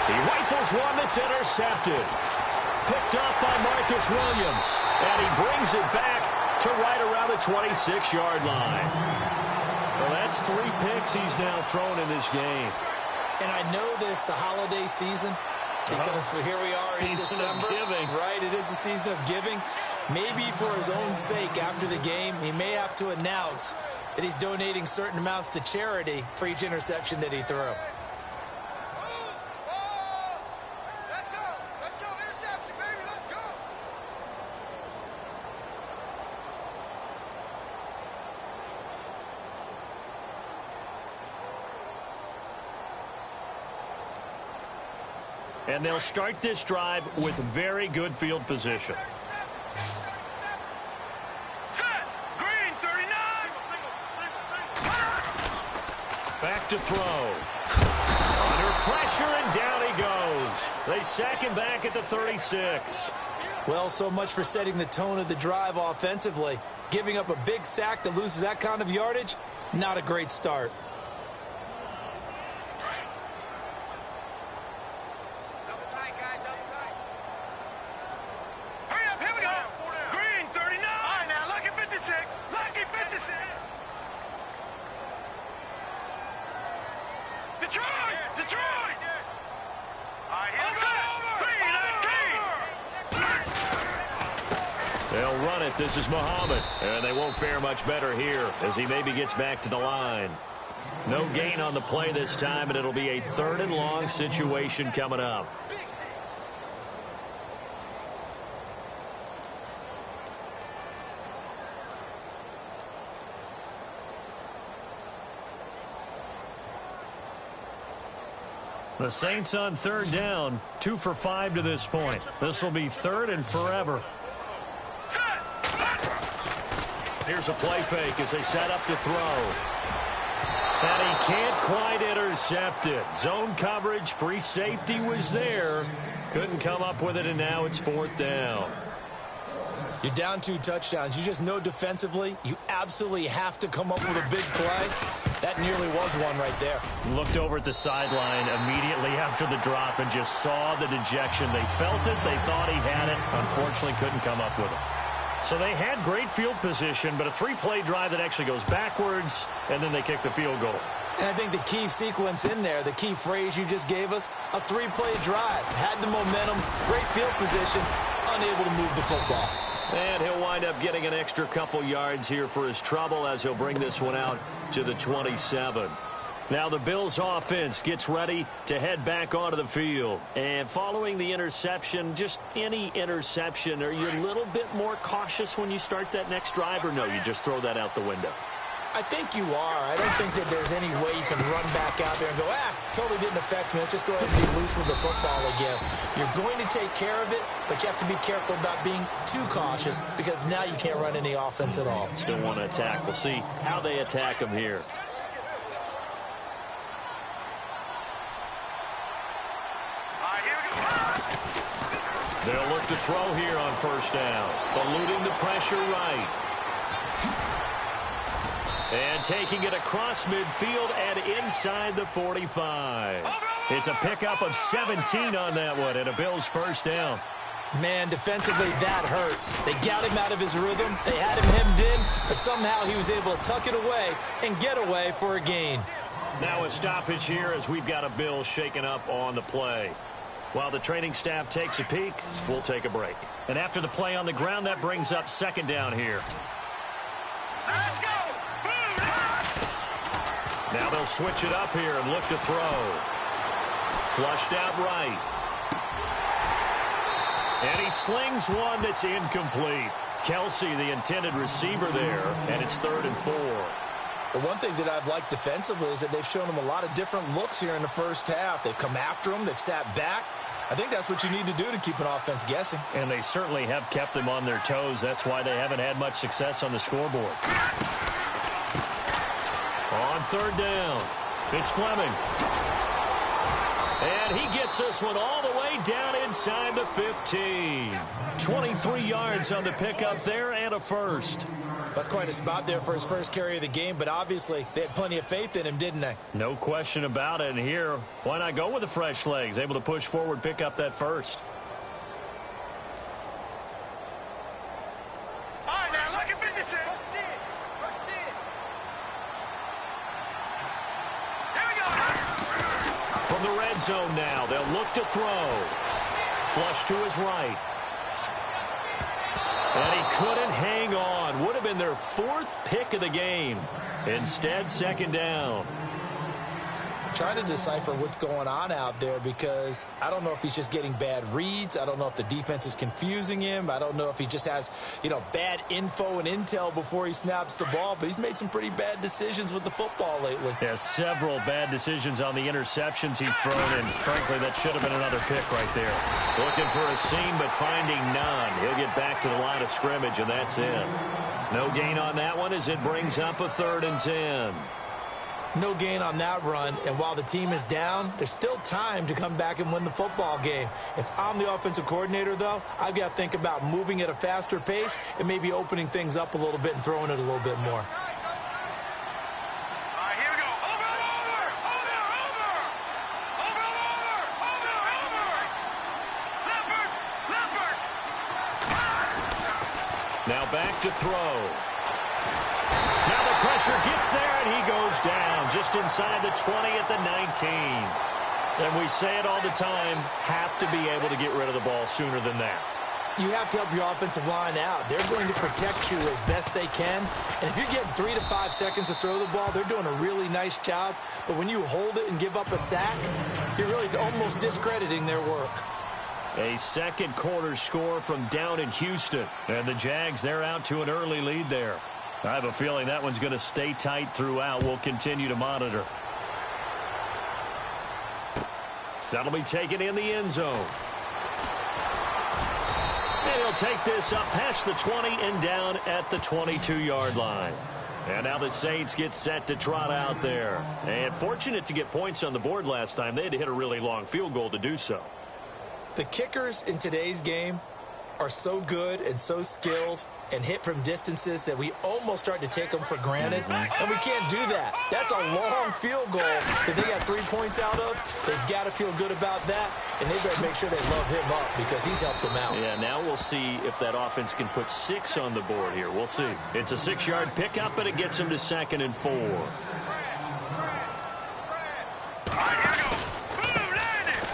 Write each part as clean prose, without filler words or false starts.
He rifles one that's intercepted. Picked up by Marcus Williams. And he brings it back to right around the 26-yard line. Well, that's 3 picks he's now thrown in this game. And I know this, the holiday season, because here we are in December. Season of giving. Right, it is the season of giving. Maybe for his own sake after the game, he may have to announce that he's donating certain amounts to charity for each interception that he threw. And they'll start this drive with very good field position. Set. Green, 39. Back to throw. Under pressure, and down he goes. They sack him back at the 36. Well, so much for setting the tone of the drive offensively. Giving up a big sack that loses that kind of yardage, not a great start. They'll run it. This is Muhammad. And they won't fare much better here as he maybe gets back to the line. No gain on the play this time, and it'll be a 3rd and long situation coming up. The Saints on 3rd down, 2 for 5 to this point. This will be 3rd and forever. Here's a play fake as they set up to throw. And he can't quite intercept it. Zone coverage, free safety was there. Couldn't come up with it, and now it's 4th down. You're down 2 touchdowns. You just know defensively you absolutely have to come up with a big play. That nearly was one right there. Looked over at the sideline immediately after the drop and just saw the dejection. They felt it. They thought he had it. Unfortunately, couldn't come up with it. So they had great field position, but a 3-play drive that actually goes backwards, and then they kick the field goal. And I think the key sequence in there, the key phrase you just gave us, a 3-play drive. Had the momentum, great field position, unable to move the football. And he'll wind up getting an extra couple yards here for his trouble as he'll bring this one out to the 27. Now the Bills offense gets ready to head back onto the field. And following the interception, just any interception, are you a little bit more cautious when you start that next drive, or no, you just throw that out the window? I think you are. I don't think that there's any way you can run back out there and go, totally didn't affect me. Let's just go ahead and be loose with the football again. You're going to take care of it, but you have to be careful about being too cautious because now you can't run any offense at all. Still want to attack. We'll see how they attack him here. They'll look to throw here on 1st down. Eluding the pressure right. And taking it across midfield and inside the 45. It's a pickup of 17 on that one and a Bills 1st down. Man, defensively, that hurts. They got him out of his rhythm. They had him hemmed in, but somehow he was able to tuck it away and get away for a gain. Now a stoppage here as we've got a Bills shaken up on the play. While the training staff takes a peek, we'll take a break. And after the play on the ground, that brings up 2nd down here. Let's go! Now they'll switch it up here and look to throw. Flushed out right. And he slings one that's incomplete. Kelsey, the intended receiver there, and it's 3rd and 4. But one thing that I've liked defensively is that they've shown him a lot of different looks here in the 1st half. They've come after him. They've sat back. I think that's what you need to do to keep an offense guessing. And they certainly have kept them on their toes. That's why they haven't had much success on the scoreboard. On 3rd down, it's Fleming. And he gets this one all the way down inside the 15. 23 yards on the pickup there and a 1st. That's quite a spot there for his first carry of the game, but obviously they had plenty of faith in him, didn't they? No question about it. And here, why not go with the fresh legs? Able to push forward, pick up that first. All right, now, look at 56. Here we go. From the red zone now, they'll look to throw. Flush to his right. And he couldn't hang on. Would have been their fourth pick of the game. Instead, second down. Trying to decipher what's going on out there because I don't know if he's just getting bad reads. I don't know if the defense is confusing him. I don't know if he just has, bad info and intel before he snaps the ball. But he's made some pretty bad decisions with the football lately. Yeah, several bad decisions on the interceptions he's thrown, and frankly, that should have been another pick right there. Looking for a seam, but finding none. He'll get back to the line of scrimmage, and that's it. No gain on that one as it brings up a 3rd and 10. No gain on that run, and while the team is down, there's still time to come back and win the football game. If I'm the offensive coordinator, though, I've got to think about moving at a faster pace and maybe opening things up a little bit and throwing it a little bit more. All right, here we go. Over. Leopard. Now back to throw. Now the pressure gets there, and he goes down just inside the 20 at the 19. And we say it all the time, have to be able to get rid of the ball sooner than that. You have to help your offensive line out. They're going to protect you as best they can. And if you're getting 3 to 5 seconds to throw the ball, they're doing a really nice job. But when you hold it and give up a sack, you're really almost discrediting their work. A second quarter score from down in Houston. And the Jags, they're out to an early lead there. I have a feeling that one's going to stay tight throughout. We'll continue to monitor. That'll be taken in the end zone. And he'll take this up past the 20 and down at the 22-yard line. And now the Saints get set to trot out there. And fortunate to get points on the board last time. They had to hit a really long field goal to do so. The kickers in today's game are so good and so skilled and hit from distances that we almost start to take them for granted. And we can't do that. That's a long field goal that they got 3 points out of. They've got to feel good about that, and they better make sure they love him up because he's helped them out. Yeah, now we'll see if that offense can put 6 on the board here. We'll see. It's a 6-yard pickup, but it gets them to 2nd and 4.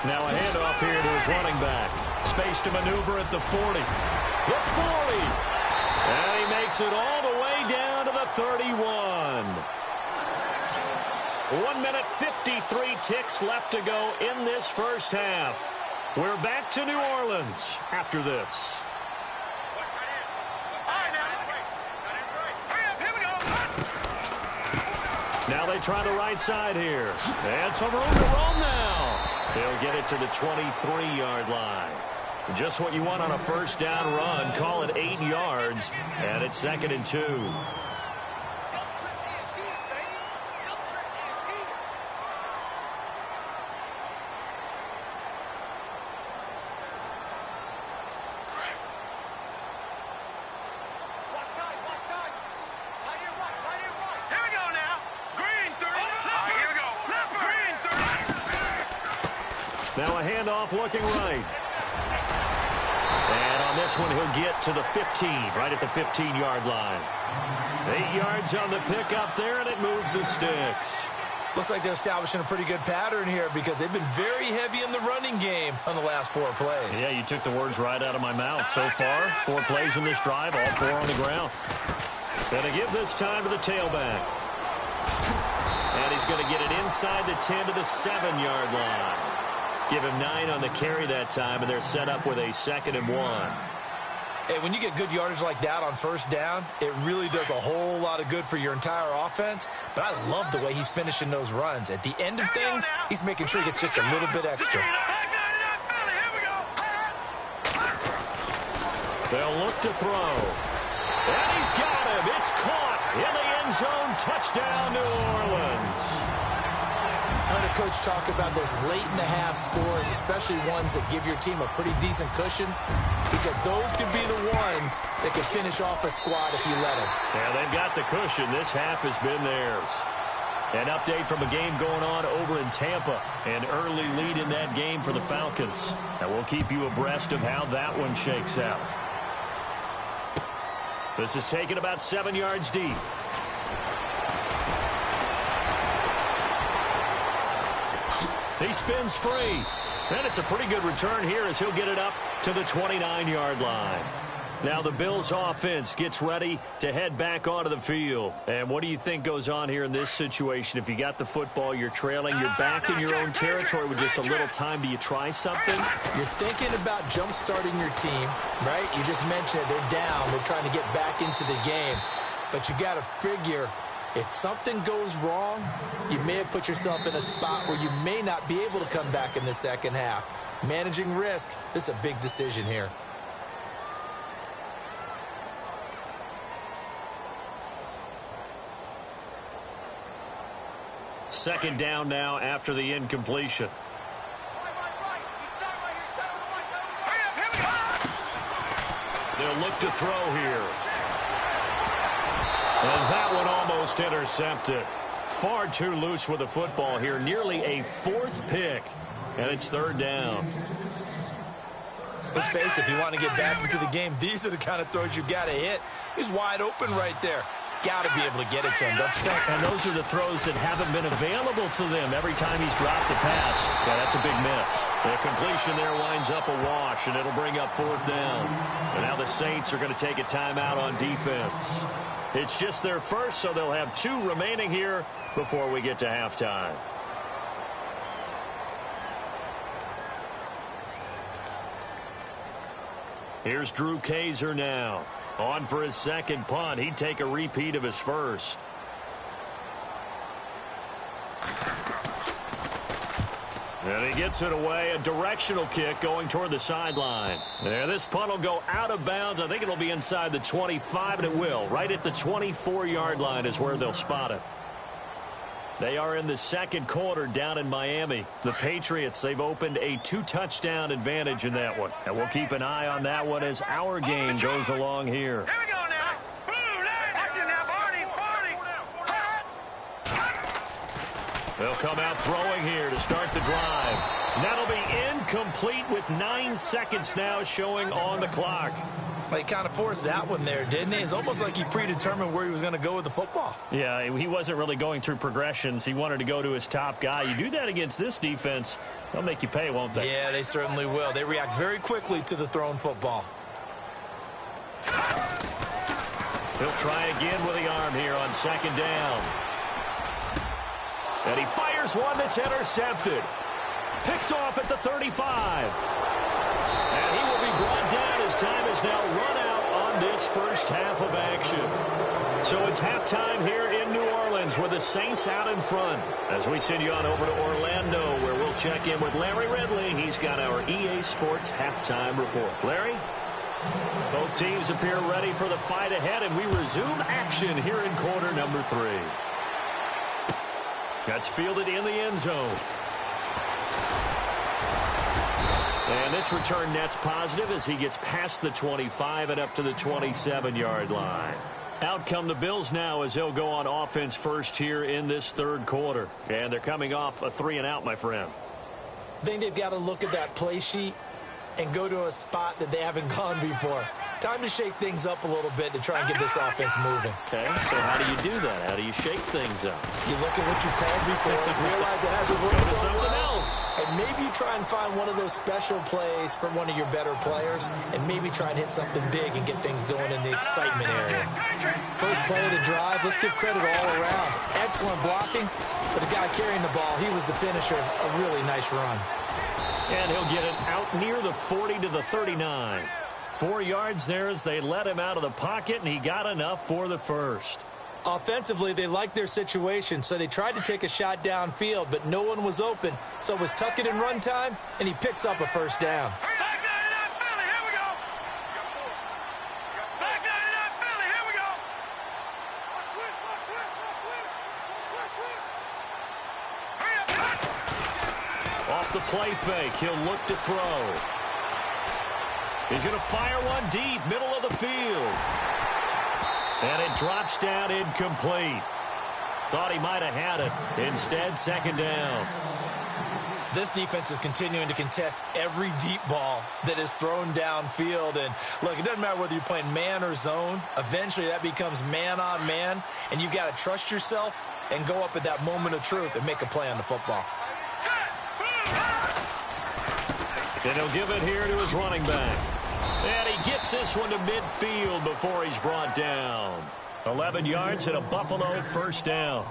Now a handoff here to his running back. Space to maneuver at the 40. The 40. And he makes it all the way down to the 31. 1 minute, 53 ticks left to go in this first half. We're back to New Orleans after this. Now they try the right side here. And some room to roam now. They'll get it to the 23-yard line. Just what you want on a first down run. Call it 8 yards. And it's 2nd and 2. Now a handoff looking right. And on this one, he'll get to the 15, right at the 15-yard line. 8 yards on the pickup there, and it moves the sticks. Looks like they're establishing a pretty good pattern here because they've been very heavy in the running game on the last 4 plays. Yeah, you took the words right out of my mouth. So far, 4 plays in this drive, all 4 on the ground. Going to give this time to the tailback. And he's going to get it inside the 10 to the 7-yard line. Give him 9 on the carry that time, and they're set up with a 2nd and 1. Hey, when you get good yardage like that on first down, it really does a whole lot of good for your entire offense. But I love the way he's finishing those runs. At the end of things, he's making sure he gets just a little bit extra. They'll look to throw. And he's got him. It's caught in the end zone. Touchdown, New Orleans. heard a coach talk about those late-in-the-half scores, especially ones that give your team a pretty decent cushion. He said those could be the ones that can finish off a squad if you let them. Yeah, they've got the cushion. This half has been theirs. An update from a game going on over in Tampa. An early lead in that game for the Falcons. And we'll keep you abreast of how that one shakes out. This is taken about 7 yards deep. He spins free. And it's a pretty good return here as he'll get it up to the 29-yard line. Now the Bills offense gets ready to head back onto the field. And what do you think goes on here in this situation? If you got the football, you're trailing, you're back in your own territory with just a little time. Do you try something? You're thinking about jump-starting your team, right? You just mentioned it. They're down. They're trying to get back into the game. But you got to figure, if something goes wrong, you may have put yourself in a spot where you may not be able to come back in the second half. Managing risk, this is a big decision here. Second down now after the incompletion. They'll look to throw here. And that one almost intercepted. Far too loose with the football here. Nearly a fourth pick. And it's third down. Let's face it, if you want to get back into the game, these are the kind of throws you got to hit. He's wide open right there. Got to be able to get it to him, don't you think? And those are the throws that haven't been available to them every time he's dropped a pass. Yeah, that's a big miss. The completion there winds up a wash, and it'll bring up fourth down. And now the Saints are going to take a timeout on defense. It's just their first, so they'll have 2 remaining here before we get to halftime. Here's Drew Kaiser now. On for his second punt. He'd take a repeat of his first. And he gets it away. A directional kick going toward the sideline. And this punt will go out of bounds. I think it'll be inside the 25, and it will. Right at the 24-yard line is where they'll spot it. They are in the second quarter down in Miami. The Patriots, they've opened a 2-touchdown advantage in that one. And we'll keep an eye on that one as our game goes along here. Here we go now. Blue, that's it now, Barney. They'll come out throwing here to start the drive. That'll be incomplete with 9 seconds now showing on the clock. Well, he kind of forced that one there, didn't he? It's almost like he predetermined where he was going to go with the football. Yeah, he wasn't really going through progressions. He wanted to go to his top guy. You do that against this defense, they'll make you pay, won't they? Yeah, they certainly will. They react very quickly to the thrown football. He'll try again with the arm here on second down. And he fires one that's intercepted. Picked off at the 35. And he will be brought down. His time is now run out on this first half of action. So it's halftime here in New Orleans with the Saints out in front. As we send you on over to Orlando, where we'll check in with Larry Ridley. He's got our EA Sports halftime report. Larry? Both teams appear ready for the fight ahead, and we resume action here in quarter number 3. That's fielded in the end zone. And this return net's positive as he gets past the 25 and up to the 27-yard line. Out come the Bills now as they'll go on offense first here in this third quarter. And they're coming off a 3-and-out, my friend. I think they've got to look at that play sheet and go to a spot that they haven't gone before. Time to shake things up a little bit to try and get this offense moving. Okay, so how do you do that? How do you shake things up? You look at what you've called before, realize it hasn't worked so something well, else. and maybe you try and find one of those special plays for one of your better players, and maybe try and hit something big and get things going in the excitement area. First play of the drive, let's give credit all around. Excellent blocking, but the guy carrying the ball, he was the finisher. A really nice run. And he'll get it out near the 40 to the 39. 4 yards there as they let him out of the pocket, and he got enough for the first. Offensively, they liked their situation, so they tried to take a shot downfield, but no one was open. So it was tuck it in run time, and he picks up a first down. Back 99 Philly, here we go. Back 99 Philly, here we go. Hurry up. play fake. He'll look to throw. He's going to fire one deep, middle of the field. And it drops down incomplete. Thought he might have had it. Instead, second down. This defense is continuing to contest every deep ball that is thrown downfield. And, look, it doesn't matter whether you're playing man or zone. Eventually, that becomes man on man. And you've got to trust yourself and go up at that moment of truth and make a play on the football. And he'll give it here to his running back. And he gets this one to midfield before he's brought down. 11 yards and a Buffalo first down.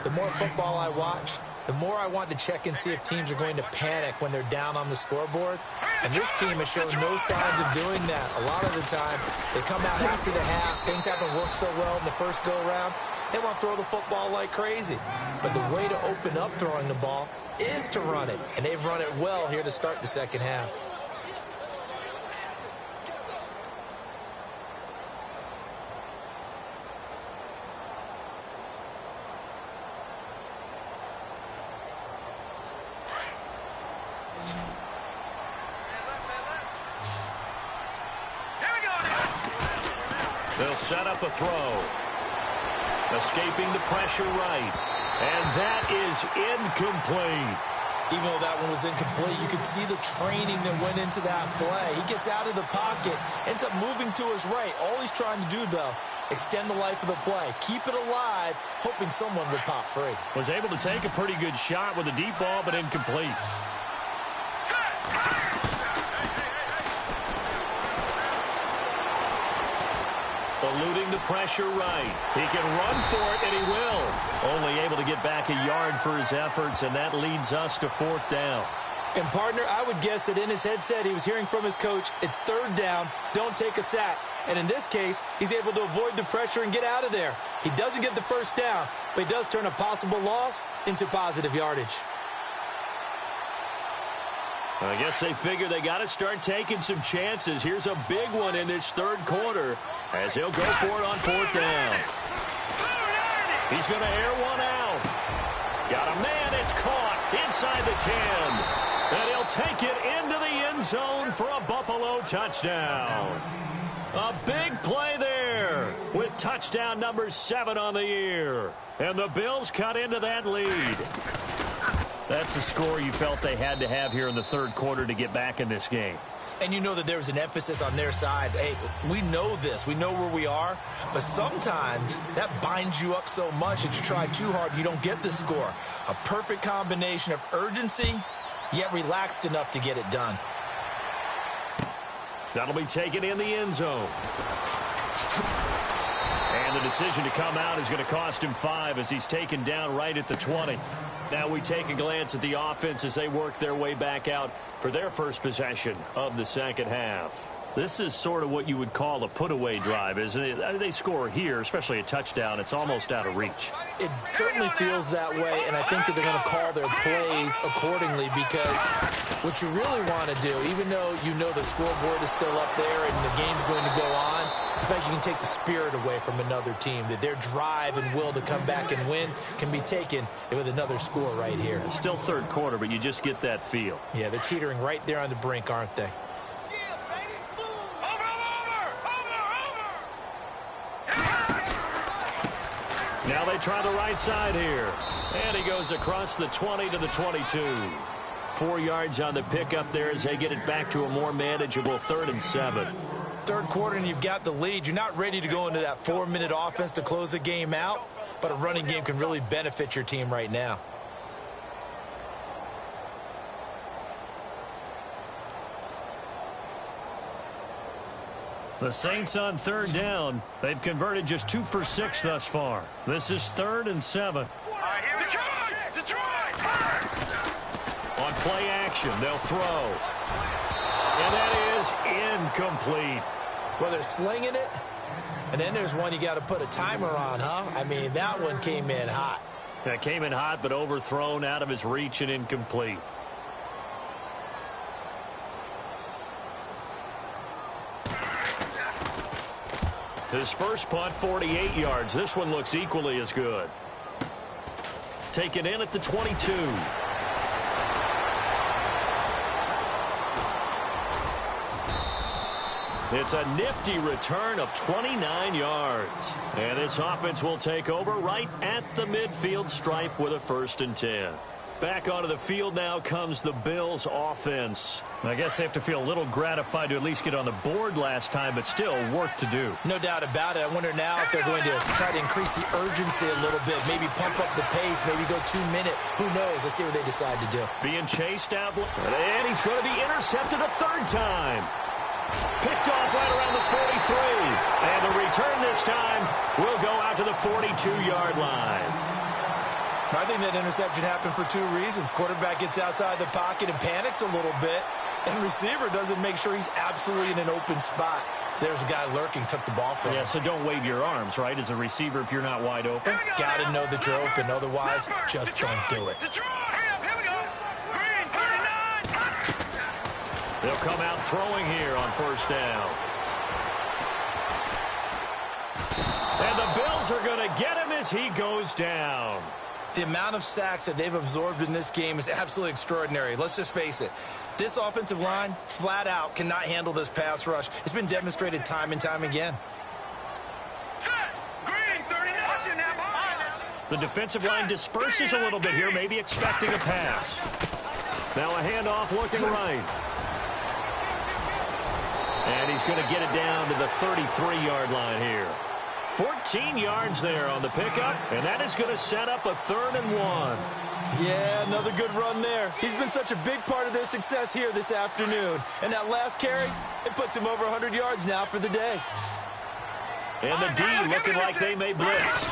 The more football I watch, the more I want to check and see if teams are going to panic when they're down on the scoreboard. And this team has shown no signs of doing that. A lot of the time, they come out after the half. Things haven't worked so well in the first go-around. They want to throw the football like crazy. But the way to open up throwing the ball is to run it. And they've run it well here to start the second half. They'll set up a throw. Escaping the pressure right. And that is incomplete. Even though that one was incomplete, you could see the training that went into that play. He gets out of the pocket, ends up moving to his right. All he's trying to do, though, extend the life of the play. Keep it alive, hoping someone would pop free. Was able to take a pretty good shot with a deep ball, but incomplete. Eluding the pressure right. He can run for it, and he will. Only able to get back a yard for his efforts, and that leads us to fourth down. And, partner, I would guess that in his headset he was hearing from his coach, it's third down, don't take a sack. And in this case, he's able to avoid the pressure and get out of there. He doesn't get the first down, but he does turn a possible loss into positive yardage. I guess they figure they got to start taking some chances. Here's a big one in this third quarter as he'll go for it on fourth down. He's going to air one out. Got a man. It's caught inside the 10. And he'll take it into the end zone for a Buffalo touchdown. A big play there with touchdown number 7 on the year. And the Bills cut into that lead. That's a score you felt they had to have here in the third quarter to get back in this game. And you know that there was an emphasis on their side. Hey, we know this. We know where we are. But sometimes that binds you up so much that you try too hard, you don't get the score. A perfect combination of urgency, yet relaxed enough to get it done. That'll be taken in the end zone. And the decision to come out is going to cost him 5 as he's taken down right at the 20. Now we take a glance at the offense as they work their way back out for their first possession of the second half. This is sort of what you would call a put-away drive, isn't it? They score here, especially a touchdown. It's almost out of reach. It certainly feels that way, and I think that they're going to call their plays accordingly because what you really want to do, even though you know the scoreboard is still up there and the game's going to go on, in fact, you can take the spirit away from another team, that their drive and will to come back and win can be taken with another score right here. It's still third quarter, but you just get that feel. Yeah, they're teetering right there on the brink, aren't they? Now they try the right side here. And he goes across the 20 to the 22. 4 yards on the pickup there as they get it back to a more manageable 3rd and 7. Third quarter and you've got the lead. You're not ready to go into that 4-minute offense to close the game out, but a running game can really benefit your team right now. The Saints on third down. They've converted just 2 for 6 thus far. This is 3rd and 7. Detroit! On play action, they'll throw. And that is incomplete. Well, they're slinging it, and then there's one you got to put a timer on, huh? I mean, that one came in hot. That came in hot, but overthrown, out of his reach, and incomplete. His first punt, 48 yards. This one looks equally as good. Taken in at the 22. It's a nifty return of 29 yards. And this offense will take over right at the midfield stripe with a 1st and 10. Back onto the field now comes the Bills offense. I guess they have to feel a little gratified to at least get on the board last time, but still work to do. No doubt about it. I wonder now if they're going to try to increase the urgency a little bit, maybe pump up the pace, maybe go 2-minute. Who knows? Let's see what they decide to do. Being chased out, and he's going to be intercepted a 3rd time. Picked off right around the 43. And the return this time will go out to the 42-yard line. I think that interception happened for 2 reasons. Quarterback gets outside the pocket and panics a little bit, and receiver doesn't make sure he's absolutely in an open spot. So there's a guy lurking, took the ball from him. Yeah, so don't wave your arms, right, as a receiver if you're not wide open. Got to know that you're open. Otherwise, just don't do it. They'll come out throwing here on 1st down. And the Bills are going to get him as he goes down. The amount of sacks that they've absorbed in this game is absolutely extraordinary. Let's just face it. This offensive line, flat out, cannot handle this pass rush. It's been demonstrated time and time again. The defensive line disperses a little bit here, maybe expecting a pass. Now a handoff looking right. And he's going to get it down to the 33-yard line here. 14 yards there on the pickup, and that is going to set up a 3rd and 1. Yeah, another good run there. He's been such a big part of their success here this afternoon. And that last carry, it puts him over 100 yards now for the day. And the D looking like they may blitz.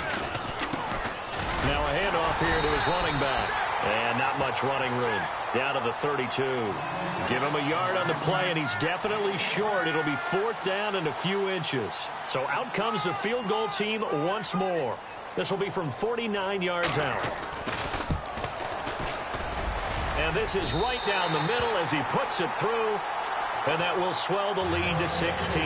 Now a handoff here to his running back. And not much running room. Down to the 32. Give him a yard on the play, and he's definitely short. It'll be 4th down and a few inches. So out comes the field goal team once more. This will be from 49 yards out. And this is right down the middle as he puts it through. And that will swell the lead to 16.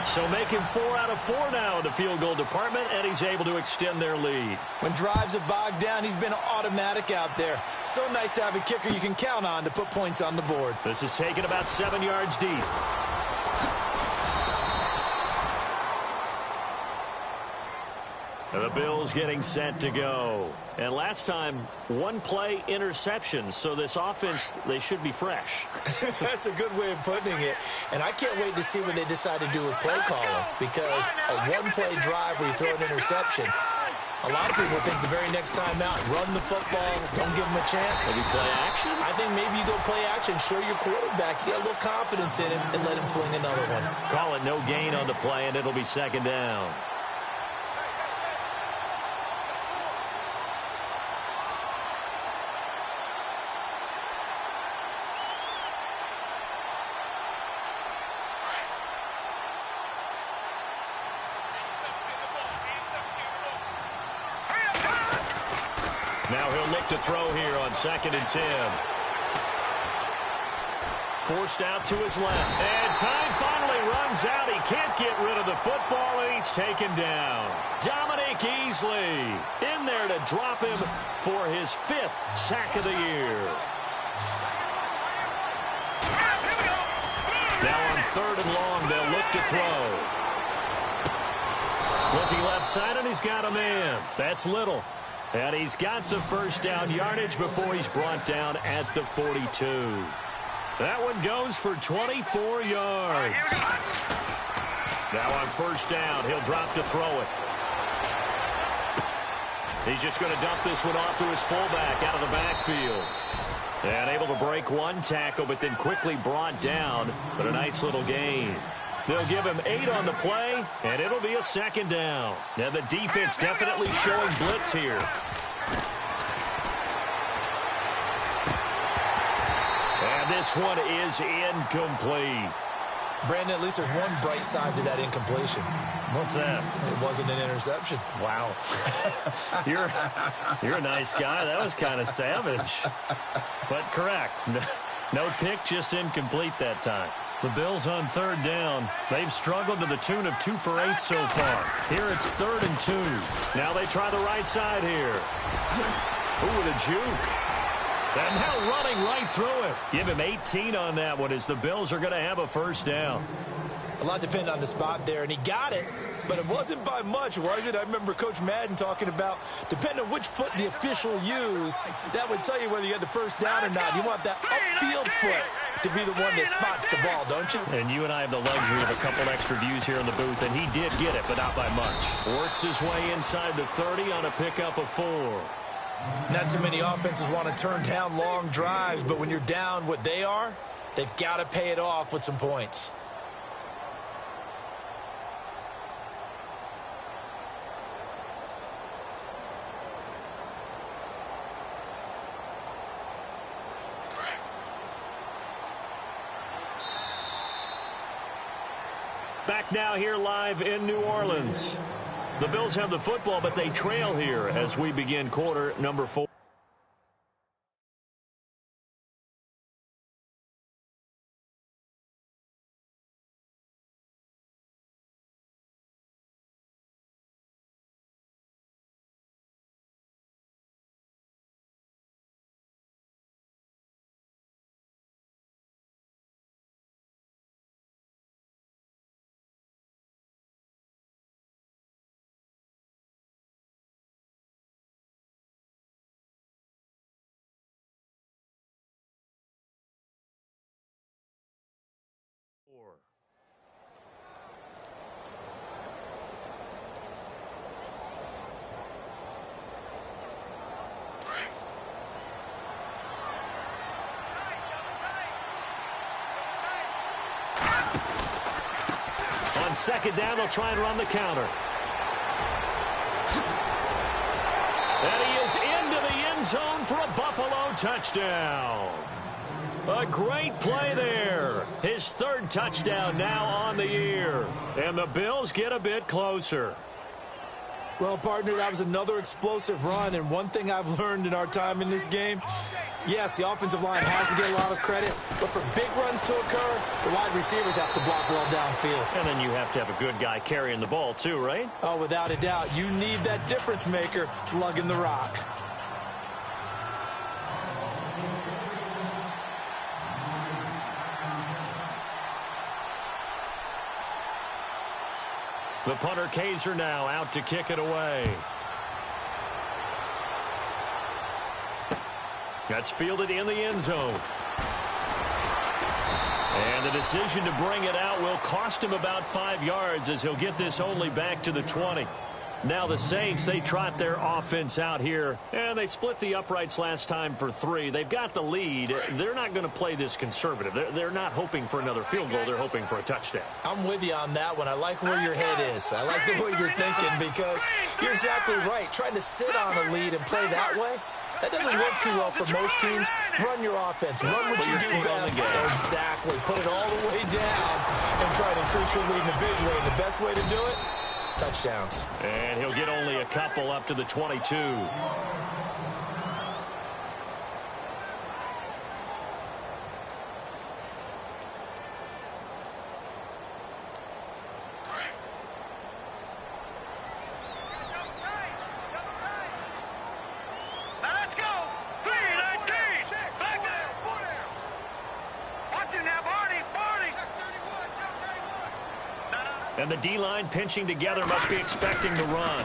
So making 4 out of 4 now in the field goal department, and he's able to extend their lead. When drives have bogged down, he's been automatic out there. So nice to have a kicker you can count on to put points on the board. This is taken about 7 yards deep. And the Bills getting set to go. And last time, 1 play interception. So this offense, they should be fresh. That's a good way of putting it. And I can't wait to see what they decide to do with play calling. Because a 1-play drive where you throw an interception, a lot of people think the very next time out, run the football, don't give him a chance. Maybe play action? I think maybe you go play action, show your quarterback, get a little confidence in him, and let him fling another one. Call it no gain on the play, and it'll be 2nd down. Now he'll look to throw here on 2nd and 10. Forced out to his left. And time finally runs out. He can't get rid of the football, and he's taken down. Dominic Easley in there to drop him for his 5th sack of the year. Now on 3rd and long, they'll look to throw. Looking left side, and he's got a man. That's Little. And he's got the 1st down yardage before he's brought down at the 42. That one goes for 24 yards. Now on 1st down, he'll drop to throw it. He's just going to dump this one off to his fullback out of the backfield. And able to break 1 tackle, but then quickly brought down. But a nice little gain. They'll give him 8 on the play, and it'll be a 2nd down. Now the defense definitely showing blitz here. And this one is incomplete. Brandon, at least there's one bright side to that incompletion. What's that? It wasn't an interception. Wow. You're a nice guy. That was kind of savage. But correct. No pick, just incomplete that time. The Bills on 3rd down. They've struggled to the tune of 2 for 8 so far. Here it's 3rd and 2. Now they try the right side here. Ooh, with a juke. And now running right through it. Give him 18 on that one as the Bills are going to have a 1st down. A lot depended on the spot there, and he got it, but it wasn't by much, was it? I remember Coach Madden talking about, depending on which foot the official used, that would tell you whether you had the first down or not. You want that upfield foot to be the one that spots the ball, don't you? And you and I have the luxury of a couple extra views here in the booth, and he did get it, but not by much. Works his way inside the 30 on a pickup of 4. Not too many offenses want to turn down long drives, but when you're down what they are, they've got to pay it off with some points. Back now here live in New Orleans. The Bills have the football, but they trail here as we begin quarter number 4. On second down, they'll try and run the counter. And he is into the end zone for a Buffalo touchdown. A great play there. His third touchdown now on the year. And the Bills get a bit closer. Well, partner, that was another explosive run, and one thing I've learned in our time in this game, yes, the offensive line has to get a lot of credit, but for big runs to occur, the wide receivers have to block well downfield. And then you have to have a good guy carrying the ball too, right? Oh, without a doubt. You need that difference maker lugging the rock. The punter Kaiser now out to kick it away. That's fielded in the end zone. And the decision to bring it out will cost him about 5 yards as he'll get this only back to the 20. Now the Saints, they trot their offense out here, and they split the uprights last time for 3. They've got the lead. They're not going to play this conservative. They're not hoping for another field goal. They're hoping for a touchdown. I'm with you on that one. I like where your head is. I like the way you're thinking because you're exactly right. Trying to sit on a lead and play that way, that doesn't work too well for most teams. Run your offense. Run what you do best. Exactly. Put it all the way down and try to increase your lead in a big way. And the best way to do it, touchdowns. And he'll get only a couple up to the 22. And the D-line pinching together must be expecting the run.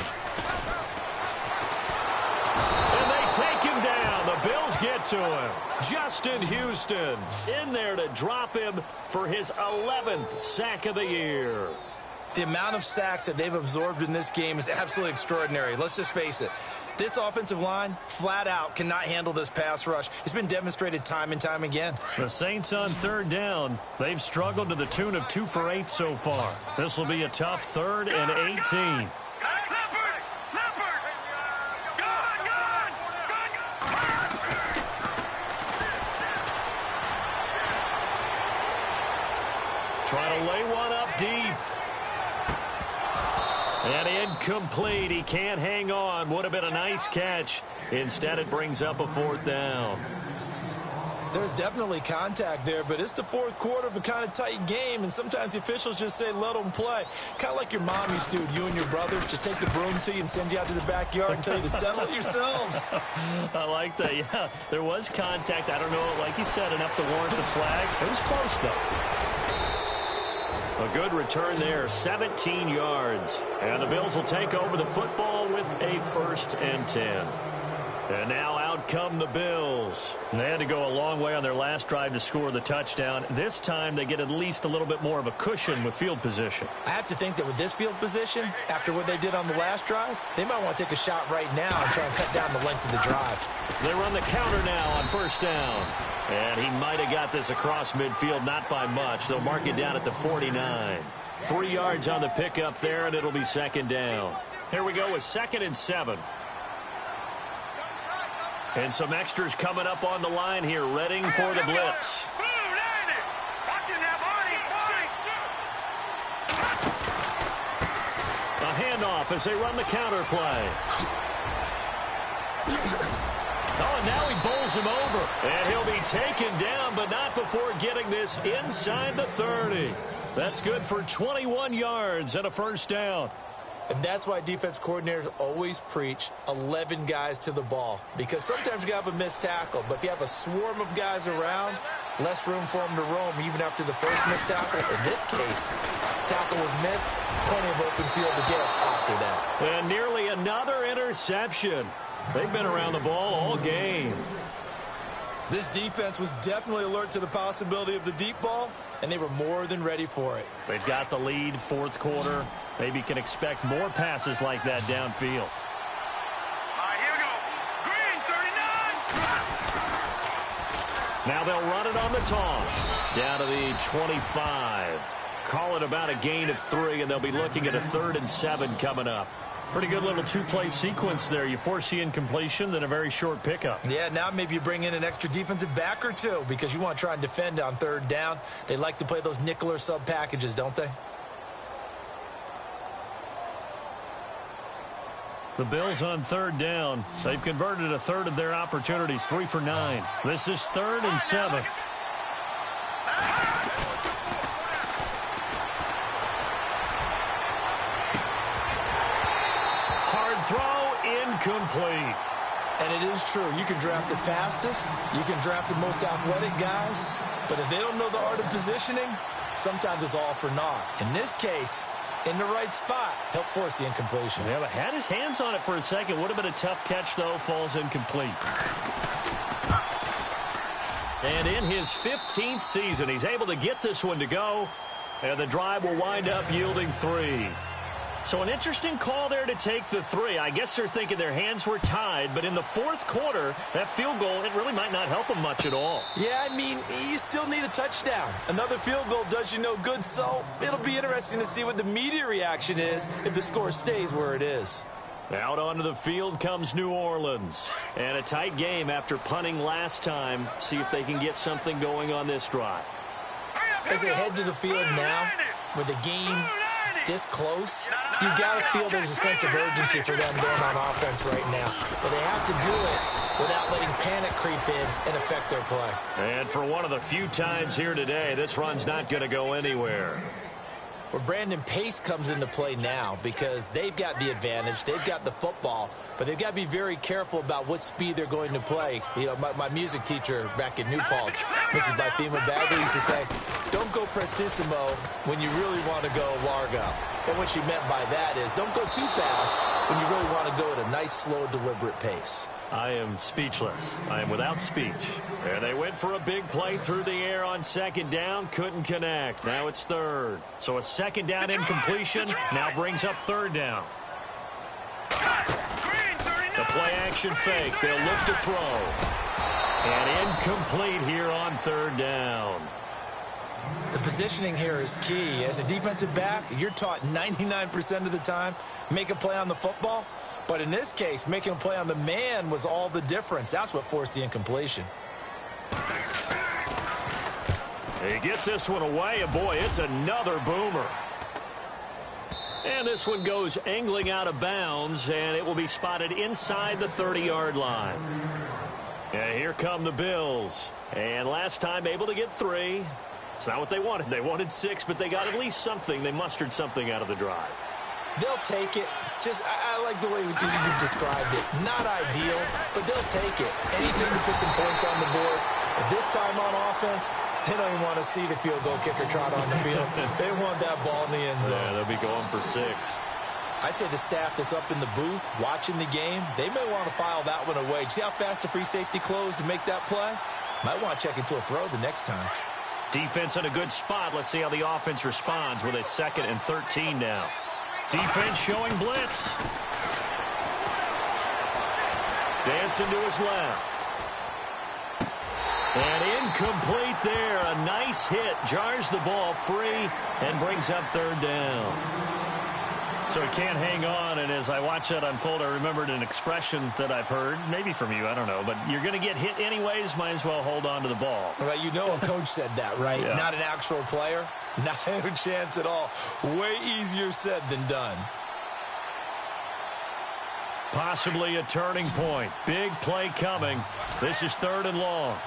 And they take him down. The Bills get to him. Justin Houston in there to drop him for his 11th sack of the year. The amount of sacks that they've absorbed in this game is absolutely extraordinary. Let's just face it. This offensive line, flat out, cannot handle this pass rush. It's been demonstrated time and time again. The Saints on third down. They've struggled to the tune of 2 for 8 so far. This will be a tough 3rd and 18. Try to lay one up deep. And incomplete. He can't hang on. Would have been a nice catch. Instead, it brings up a 4th down. There's definitely contact there, but it's the 4th quarter of a kind of tight game, and sometimes the officials just say, let them play. Kind of like your mom used to do with you and your brothers. Just take the broom to you and send you out to the backyard and tell you to settle it yourselves. I like that. Yeah, there was contact. I don't know, like you said, enough to warrant the flag. It was close, though. A good return there, 17 yards. And the Bills will take over the football with a 1st and 10. And now out come the Bills. They had to go a long way on their last drive to score the touchdown. This time they get at least a little bit more of a cushion with field position. I have to think that with this field position, after what they did on the last drive, they might want to take a shot right now and try and cut down the length of the drive. They run the counter now on 1st down. And he might have got this across midfield, not by much. They'll mark it down at the 49. 3 yards on the pickup there, and it'll be 2nd down. Here we go with 2nd and 7. And some extras coming up on the line here, readying for the blitz. A handoff as they run the counter play. Oh, and now he bowls him over. And he'll be taken down, but not before getting this inside the 30. That's good for 21 yards and a 1st down. And that's why defense coordinators always preach 11 guys to the ball. Because sometimes you have a missed tackle, but if you have a swarm of guys around, less room for them to roam even after the first missed tackle. In this case, tackle was missed, plenty of open field to get after that. And nearly another interception. They've been around the ball all game. This defense was definitely alert to the possibility of the deep ball, and they were more than ready for it. They've got the lead, 4th quarter. Maybe can expect more passes like that downfield. All right, here we go. Green, 39. Now they'll run it on the toss. Down to the 25. Call it about a gain of 3, and they'll be looking at a 3rd and 7 coming up. Pretty good little 2-play sequence there. You force the incompletion, then a very short pickup. Yeah, now maybe you bring in an extra defensive back or two because you want to try and defend on 3rd down. They like to play those nickel or sub packages, don't they? The Bills on 3rd down. They've converted a 1/3 of their opportunities, 3 for 9. This is 3rd and 7. Hard throw, incomplete. And it is true. You can draft the fastest. You can draft the most athletic guys. But if they don't know the art of positioning, sometimes it's all for naught. In this case, in the right spot, help force the incompletion. Yeah, but had his hands on it for a second. Would have been a tough catch, though. Falls incomplete. And in his 15th season, he's able to get this one to go. And the drive will wind up yielding 3. So an interesting call there to take the 3. I guess they're thinking their hands were tied, but in the 4th quarter, that field goal, it really might not help them much at all. Yeah, I mean, you still need a touchdown. Another field goal does you no good, so it'll be interesting to see what the media reaction is if the score stays where it is. Out onto the field comes New Orleans. And a tight game after punting last time. See if they can get something going on this drive. As they head to the field now, with the game this close, you got to feel there's a sense of urgency for them going on offense right now. But they have to do it without letting panic creep in and affect their play. And for one of the few times here today, this run's not going to go anywhere. Where Brandon Pace comes into play now because they've got the advantage. They've got the football, but they've got to be very careful about what speed they're going to play. You know, my music teacher back in New Paltz, Mrs. Bythema Bagley, used to say, don't go prestissimo when you really want to go largo. And what she meant by that is don't go too fast when you really want to go at a nice, slow, deliberate pace. I am speechless. I am without speech. And they went for a big play through the air on 2nd down. Couldn't connect. Now it's 3rd. So a 2nd down incompletion now brings up 3rd down. The play action fake. They'll look to throw. And incomplete here on 3rd down. The positioning here is key. As a defensive back, you're taught 99% of the time, make a play on the football. But in this case, making a play on the man was all the difference. That's what forced the incompletion. He gets this one away, and boy, it's another boomer. And this one goes angling out of bounds, and it will be spotted inside the 30-yard line. And here come the Bills. And last time able to get 3. It's not what they wanted. They wanted 6, but they got at least something. They mustered something out of the drive. They'll take it. Just, I like the way you've described it. Not ideal, but they'll take it. Anything to put some points on the board. But this time on offense, they don't even want to see the field goal kicker trot on the field. They want that ball in the end zone. Yeah, they'll be going for 6. I'd say the staff that's up in the booth watching the game, they may want to file that one away. See how fast the free safety closed to make that play? Might want to check into a throw the next time. Defense in a good spot. Let's see how the offense responds with a 2nd and 13 now. Defense showing blitz. Dancing to his left. And incomplete there. A nice hit. Jars the ball free and brings up 3rd down. So he can't hang on, and as I watch that unfold, I remembered an expression that I've heard, maybe from you, I don't know, but you're going to get hit anyways, might as well hold on to the ball. Well, you know a coach said that, right? Yeah. Not an actual player. Not a chance at all. Way easier said than done. Possibly a turning point. Big play coming. This is 3rd and long.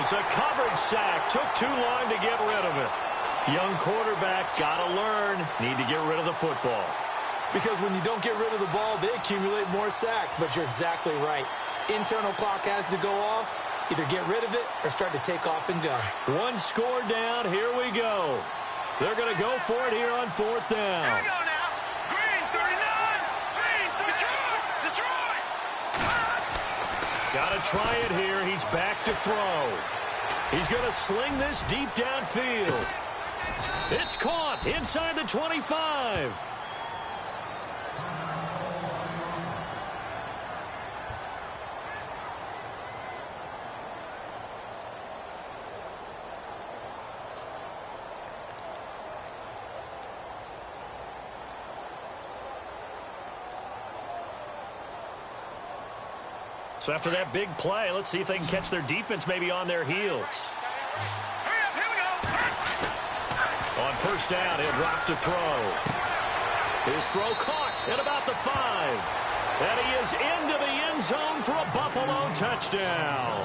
A coverage sack. Took too long to get rid of it. Young quarterback, got to learn. Need to get rid of the football. Because when you don't get rid of the ball, they accumulate more sacks. But you're exactly right. Internal clock has to go off. Either get rid of it or start to take off and go. 1 score down. Here we go. They're going to go for it here on 4th down. Here we go now. Green, 39. Green, Detroit. Got to try it here. He's back to throw. He's going to sling this deep downfield. It's caught inside the 25. So after that big play, let's see if they can catch their defense maybe on their heels. Hurry up, here we go. On 1st down, he'll drop to throw. His throw caught at about the 5. And he is into the end zone for a Buffalo touchdown.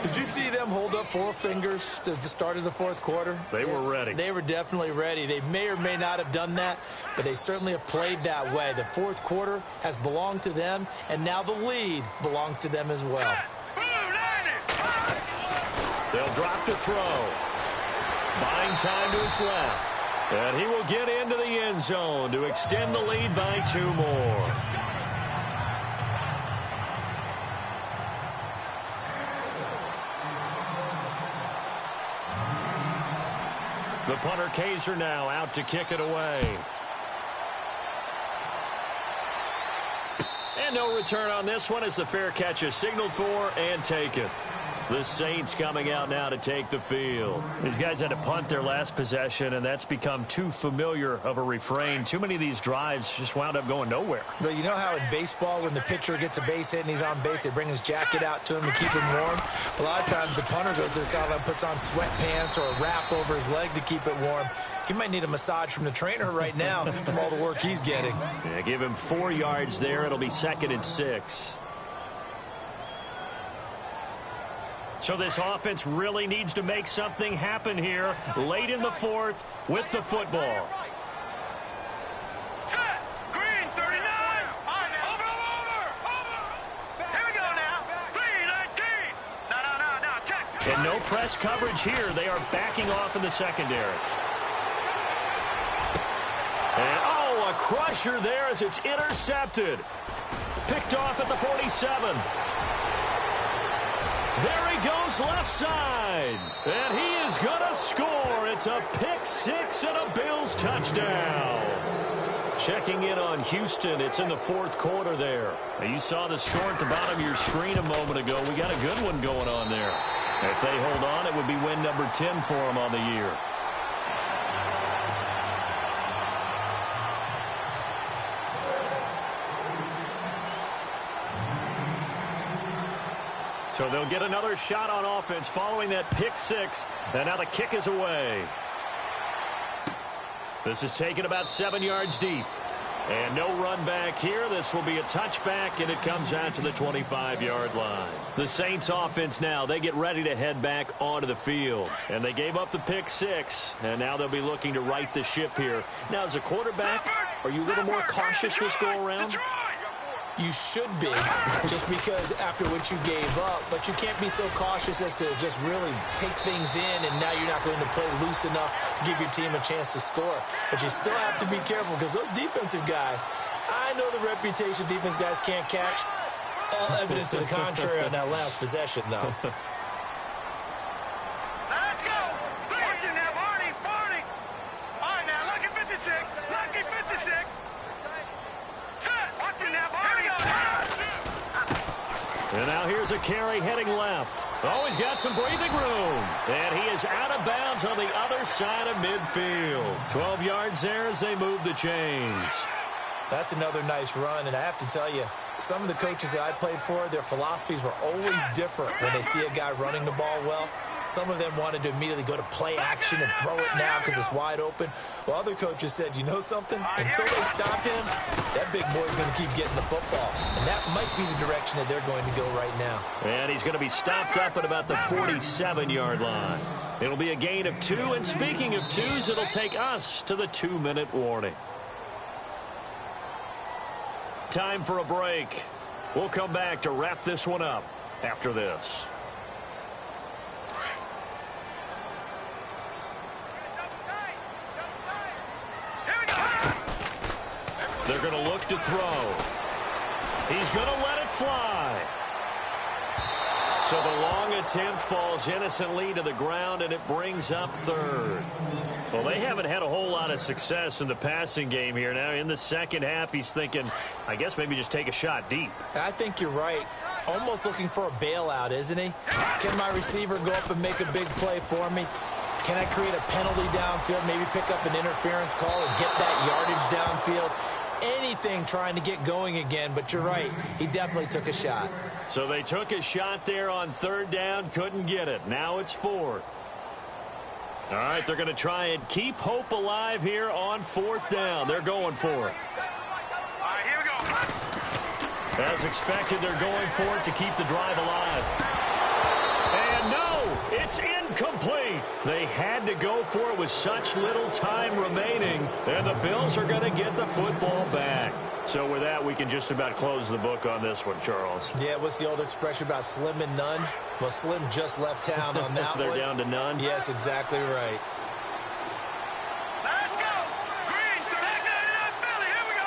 Did you see them hold up 4 fingers at the start of the 4th quarter? They were ready. They were definitely ready. They may or may not have done that, but they certainly have played that way. The 4th quarter has belonged to them, and now the lead belongs to them as well. They'll drop to throw. Buying time to his left. And he will get into the end zone to extend the lead by 2 more. The punter Kaiser now out to kick it away. And no return on this one as the fair catch is signaled for and taken. The Saints coming out now to take the field. These guys had to punt their last possession, and that's become too familiar of a refrain. Too many of these drives just wound up going nowhere. But you know how in baseball, when the pitcher gets a base hit and he's on base, they bring his jacket out to him to keep him warm? A lot of times the punter goes to the sideline, puts on sweatpants or a wrap over his leg to keep it warm. He might need a massage from the trainer right now from all the work he's getting. Yeah, give him 4 yards there. It'll be 2nd and 6. So this offense really needs to make something happen here late in the 4th with the football. Set. Green, 39. Over. Here we go now. 319. No. Check. And no press coverage here. They are backing off in the secondary. And, a crusher there as it's intercepted. Picked off at the 47. There he goes left side. And he is going to score. It's a pick 6 and a Bills touchdown. Checking in on Houston. It's in the 4th quarter there. Now, you saw the score at the bottom of your screen a moment ago. We got a good one going on there. If they hold on, it would be win number 10 for them on the year. So they'll get another shot on offense following that pick 6. And now the kick is away. This is taken about 7 yards deep. And no run back here. This will be a touchback, and it comes out to the 25-yard line. The Saints offense now, they get ready to head back onto the field. And they gave up the pick 6, and now they'll be looking to right the ship here. Now, as a quarterback, are you a little more cautious this go-around? You should be, just because after what you gave up, but you can't be so cautious as to just really take things in, and now you're not going to play loose enough to give your team a chance to score. But you still have to be careful, because those defensive guys, I know the reputation defense guys can't catch. All evidence to the contrary on that last possession, though. Let's go. Watching now, Barney. All right, now, lucky 56. Lucky 56. Set. Watching now, Barney. And now here's a carry heading left. Oh, he's got some breathing room. And he is out of bounds on the other side of midfield. 12 yards there as they move the chains. That's another nice run, and I have to tell you, some of the coaches that I played for, their philosophies were always different when they see a guy running the ball well. Some of them wanted to immediately go to play action and throw it now because it's wide open. Well, other coaches said, you know something? Until they stop him, that big boy's going to keep getting the football. And that might be the direction that they're going to go right now. And he's going to be stopped up at about the 47-yard line. It'll be a gain of 2, and speaking of 2s, it'll take us to the 2-minute warning. Time for a break. We'll come back to wrap this one up after this. They're going to look to throw. He's going to let it fly. So the long attempt falls innocently to the ground, and it brings up 3rd. Well, they haven't had a whole lot of success in the passing game here. Now, in the second half, he's thinking, I guess maybe just take a shot deep. I think you're right. Almost looking for a bailout, isn't he? Can my receiver go up and make a big play for me? Can I create a penalty downfield, maybe pick up an interference call and get that yardage downfield? Anything trying to get going again, but you're right. He definitely took a shot. So they took a shot there on 3rd down, couldn't get it. Now it's 4th. All right, they're going to try and keep hope alive here on 4th down. They're going for it. All right, here we go. As expected, they're going for it to keep the drive alive. And no, it's incomplete. They had to go for it with such little time remaining, and the Bills are going to get the football back. So with that, we can just about close the book on this one, Charles. Yeah, what's the old expression about slim and none? Well, Slim just left town on that They're one. down to none? Yes, exactly right. Let's go. Green, back in Philly. Here we go.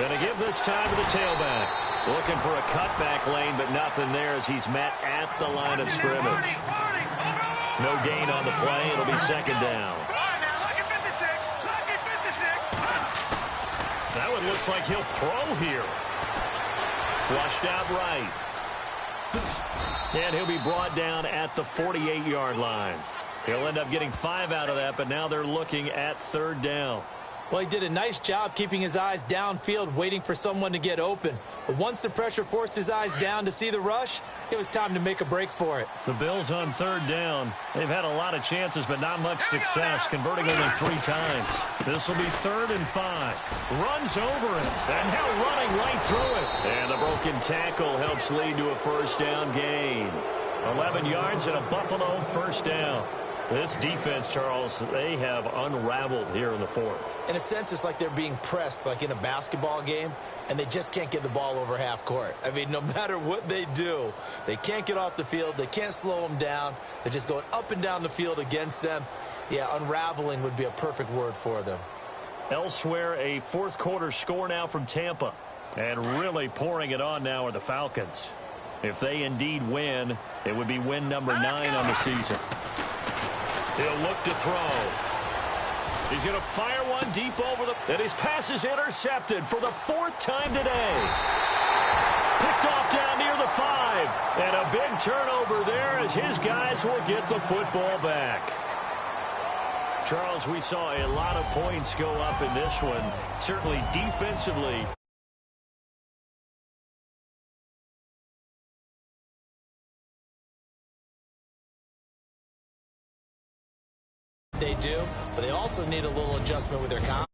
Going to give this time to the tailback. Looking for a cutback lane, but nothing there as he's met at the line of scrimmage. No gain on the play. It'll be 2nd down. That one looks like he'll throw here. Flushed out right. And he'll be brought down at the 48-yard line. He'll end up getting 5 out of that, but now they're looking at 3rd down. Well, he did a nice job keeping his eyes downfield, waiting for someone to get open. But once the pressure forced his eyes down to see the rush, it was time to make a break for it. The Bills on 3rd down. They've had a lot of chances, but not much success, converting only 3 times. This will be 3rd and 5. Runs over it, and now running right through it. And the broken tackle helps lead to a 1st down gain. 11 yards and a Buffalo 1st down. This defense, Charles, they have unraveled here in the 4th. In a sense, it's like they're being pressed like in a basketball game, and they just can't get the ball over half court. I mean, no matter what they do, they can't get off the field. They can't slow them down. They're just going up and down the field against them. Yeah, unraveling would be a perfect word for them. Elsewhere, a 4th quarter score now from Tampa. And really pouring it on now are the Falcons. If they indeed win, it would be win number 9 on the season. He'll look to throw. He's going to fire one deep over the... And his pass is intercepted for the 4th time today. Picked off down near the 5. And a big turnover there as his guys will get the football back. Charles, we saw a lot of points go up in this one. Certainly defensively. They do, but they also need a little adjustment with their confidence.